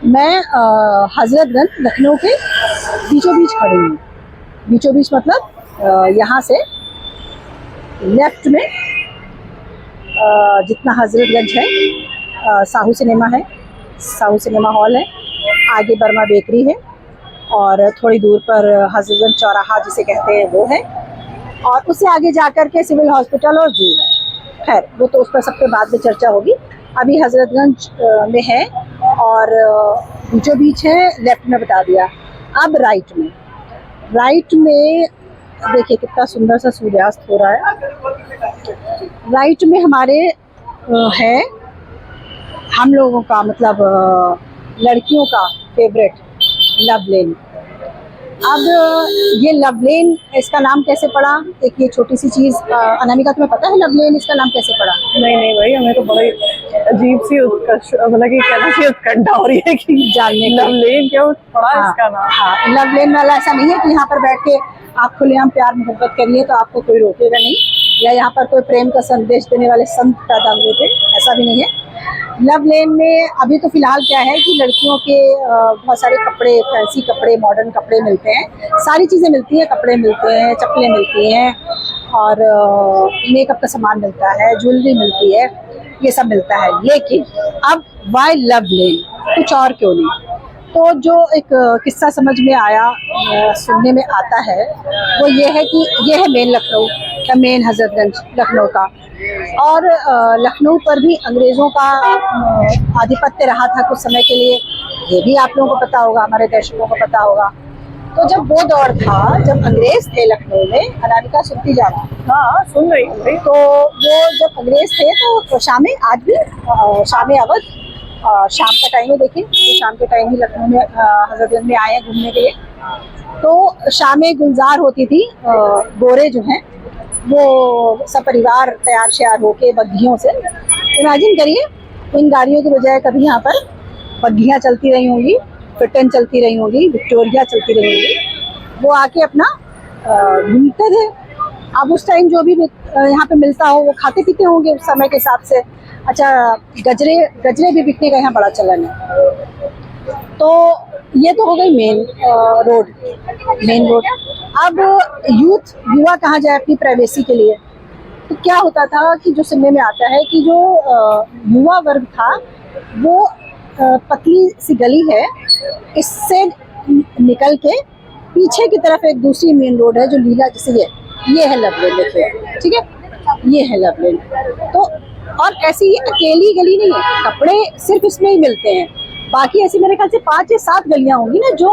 मैं हजरतगंज लखनऊ के बीचों बीच खड़ी हूँ। बीचों बीच मतलब यहाँ से लेफ्ट में जितना हजरतगंज है साहू सिनेमा है, साहू सिनेमा हॉल है, आगे बर्मा बेकरी है और थोड़ी दूर पर हजरतगंज चौराहा जिसे कहते हैं वो है, और उससे आगे जाकर के सिविल हॉस्पिटल और जू है। खैर वो तो उस पर सब पे बाद में चर्चा होगी। अभी हजरतगंज में है और बीचों बीच है, लेफ्ट में बता दिया। अब राइट में देखिए कितना सुंदर सा सूर्यास्त हो रहा है। राइट में हमारे है हम लोगों का मतलब लड़कियों का फेवरेट लव लेन। अब ये लव लेन इसका नाम कैसे पड़ा? एक ये छोटी सी चीज़, अनामिका तुम्हें पता है लव लेन इसका नाम कैसे पड़ा? नहीं नहीं भाई, हमें तो बड़ी अजीब सी मतलब कि कहना चाहिए उत्कंठा हो रही है कि जानने लव लेन क्यों पड़ा हाँ, इसका नाम। हाँ, लव लेन वाला ऐसा नहीं है कि यहाँ पर बैठ के आप खुलेआम प्यार मोहब्बत करिए तो आपको कोई रोकेगा नहीं, या यहाँ पर कोई प्रेम का संदेश देने वाले संत पैदा हुए थे, ऐसा भी नहीं है। लव लेन में अभी तो फिलहाल क्या है कि लड़कियों के बहुत सारे कपड़े, फैंसी कपड़े, मॉडर्न कपड़े मिलते हैं, सारी चीज़ें मिलती हैं, कपड़े मिलते हैं, चप्पलें मिलती हैं और मेकअप का सामान मिलता है, ज्वेलरी मिलती है, ये सब मिलता है। लेकिन अब वाई लव लेन, कुछ और क्यों नहीं? तो जो एक किस्सा समझ में आया, सुनने में आता है, वो ये है कि ये है मेन लखनऊ का, मेन हजरतगंज लखनऊ का। और लखनऊ पर भी अंग्रेज़ों का आधिपत्य रहा था कुछ समय के लिए, ये भी आप लोगों को पता होगा, हमारे दर्शकों को पता होगा। तो जब वो दौर था जब अंग्रेज़ थे लखनऊ में, अनामिका सुनती जाना। हाँ सुन रही हूँ। तो वो जब अंग्रेज़ थे तो शामें, आज भी शामें अवध, शाम का टाइम है, देखिए शाम के टाइम ही लखनऊ में हजरतगंज में आए हैं घूमने के लिए। तो शामें गुलजार होती थी, गोरे जो हैं वो सपरिवार तैयार श्यार होके बग्घियों से, इमेजिन करिए इन गाड़ियों के बजाय कभी यहाँ पर बग्घियाँ चलती रही होंगी, फिटन चलती रही होंगी, विक्टोरिया चलती रही होंगी, वो आके अपना घूमते थे। अब उस टाइम जो भी यहाँ पे मिलता हो वो खाते पीते होंगे उस समय के हिसाब से। अच्छा, गजरे भी बिकने का यहाँ बड़ा चलन है। तो ये तो हो गई मेन रोड। अब युवा कहाँ जाए अपनी प्राइवेसी के लिए? तो क्या होता था कि जो सुनने में आता है कि जो युवा वर्ग था वो पतली सी गली है, इससे निकल के पीछे की तरफ एक दूसरी मेन रोड है जो लीला, जैसे ये है लव लेन, देखिए ठीक है, ये है लव लेन। तो और ऐसी अकेली गली नहीं है, कपड़े सिर्फ इसमें ही मिलते हैं, बाकी ऐसी मेरे ख्याल से 5 या 7 गलियां होंगी ना जो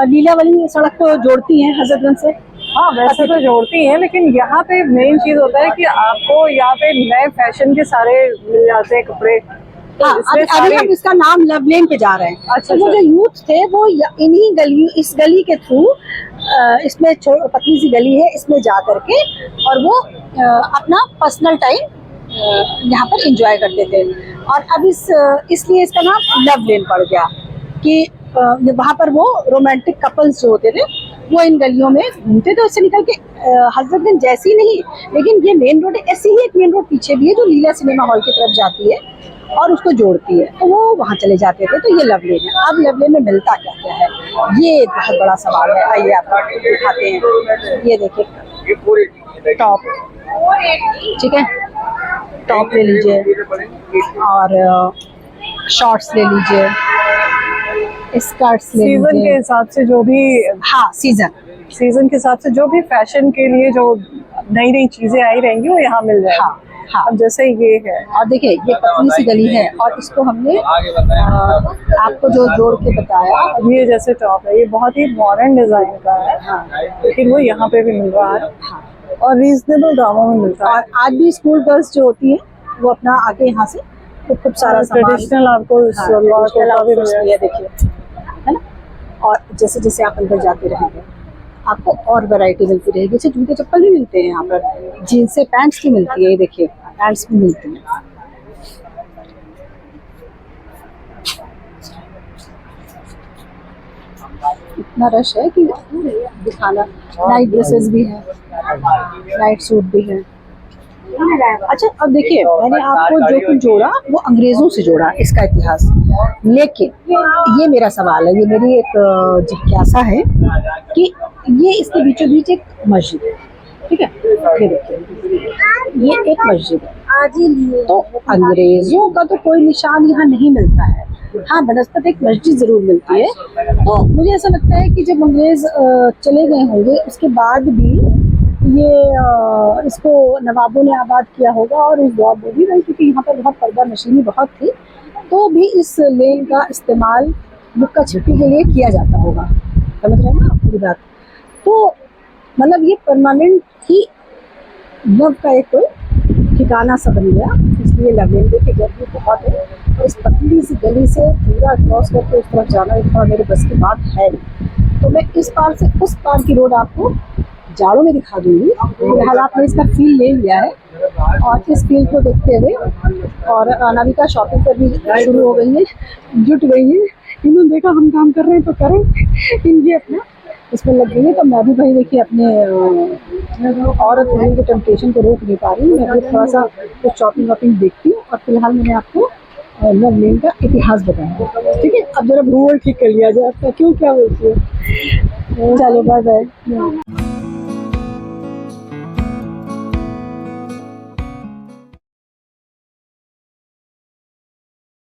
लीला वाली सड़क को जोड़ती हैं हजरतगंज से। हाँ वैसे तो जोड़ती हैं, लेकिन यहाँ पे मेन चीज होता है कि आपको यहाँ पे नए फैशन के सारे मिल जाते हैं कपड़े। हाँ, अभी हम इसका नाम लव लेन पे जा रहे हैं। अच्छा, तो वो जो यूथ थे वो इन्हीं गली, इस गली के थ्रू, इसमें पतली सी गली है, इसमें जा करके और वो अपना पर्सनल टाइम यहाँ पर एंजॉय करते थे। और अब इसलिए इसका नाम लव लेन पड़ गया कि वहाँ पर वो रोमांटिक कपल्स जो होते थे वो इन गलियों में घूमते थे। उससे निकल के हजरतगंज जैसी नहीं, लेकिन ये मेन रोड है, ऐसी ही एक मेन रोड पीछे भी है जो लीला सिनेमा हॉल की तरफ जाती है और उसको जोड़ती है, तो वो वहाँ चले जाते थे। तो ये लव लेन है। अब लव लेन में मिलता क्या क्या है, ये बहुत बड़ा सवाल है। आइए आपको दिखाते हैं। ये देखिए टॉप, ठीक है, टॉप ले लीजिए और शॉर्ट्स ले लीजिए, स्कर्ट्स ले लीजिए। सीजन के हिसाब से जो भी, हाँ सीजन के हिसाब से जो भी फैशन के लिए जो नई नई चीजें आई रहेंगी वो यहाँ मिल जाएगी। हाँ हाँ। अब जैसे ये है, और देखिए ये पतली सी गली है और इसको हमने आपको जो जोड़ के बताया, अब ये जैसे टॉप है, ये बहुत ही मॉडर्न डिजाइन का है। हाँ, लेकिन वो यहाँ पे भी मिल रहा है। हाँ, और रीजनेबल दामों में मिलता है। और आज भी स्कूल गर्ल्स जो होती है वो अपना आके यहाँ से खूब सारा ट्रेडिशनल आपको देखिए, है ना। और जैसे जैसे आप अंदर जाते रहेंगे आपको और वैरायटी मिलती रहेगी। जैसे जूते चप्पल भी मिलते हैं यहाँ पर, जीन्स से पैंट्स भी मिलती है, ये देखिए पैंट्स भी मिलती हैं। इतना रश है कि दिखाना। नाइट ड्रेसेस भी हैं, नाइट सूट भी हैं। अच्छा, अब देखिए, मैंने आपको जो कुछ जोड़ा वो अंग्रेजों से जोड़ा इसका इतिहास, लेकिन ये मेरा सवाल है, ये मेरी एक जिज्ञासा है कि ये इसके बीचों बीच एक मस्जिद है, ठीक है, ये देखिए, ये एक मस्जिद है, तो अंग्रेजों का तो कोई निशान यहाँ नहीं मिलता है। हाँ, बनस्पत एक मस्जिद जरूर मिलती है। तो मुझे ऐसा लगता है कि जब अंग्रेज चले गए होंगे उसके बाद भी ये इसको नवाबों ने आबाद किया होगा, और उस दौर में भी भाई, क्योंकि यहाँ पर बहुत पर्दा नशीनी बहुत थी, तो भी इस लेन का इस्तेमाल लुक्का छिपी के लिए किया जाता होगा। समझ रहे हैं ना पूरी बात? तो मतलब ये परमानेंट ही लव का एक कोई ठिकाना सा बन गया, इसलिए लवेंडे की गर्मी बहुत है, और इस पतली सी गली से पूरा क्रॉस करके उस तरफ जाना इतना मेरे बस की बात है नहीं। तो मैं इस पार से उस पार की रोड आपको जाड़ों में दिखा दूंगी। फिलहाल आपने इसका फील ले लिया है, और इस फील को देखते हुए, और अनामिका शॉपिंग पर भी शुरू हो गई है, जुट गई है। इन्होंने देखा हम काम कर रहे हैं तो करें, इनकी अपना इसमें लग गई है। तो मैं भी भाई देखिए अपने औरत होने के टेम्पटेशन को रोक नहीं पा रही हूँ। मैं भी थोड़ा सा कुछ शॉपिंग वॉपिंग देखती हूँ, और फिलहाल मैंने आपको लव लेन का इतिहास बताया, ठीक है। अब जरा भूगोल ठीक कर लिया जाए आपका, क्यों क्या बोलती है? चलो बाय बाय।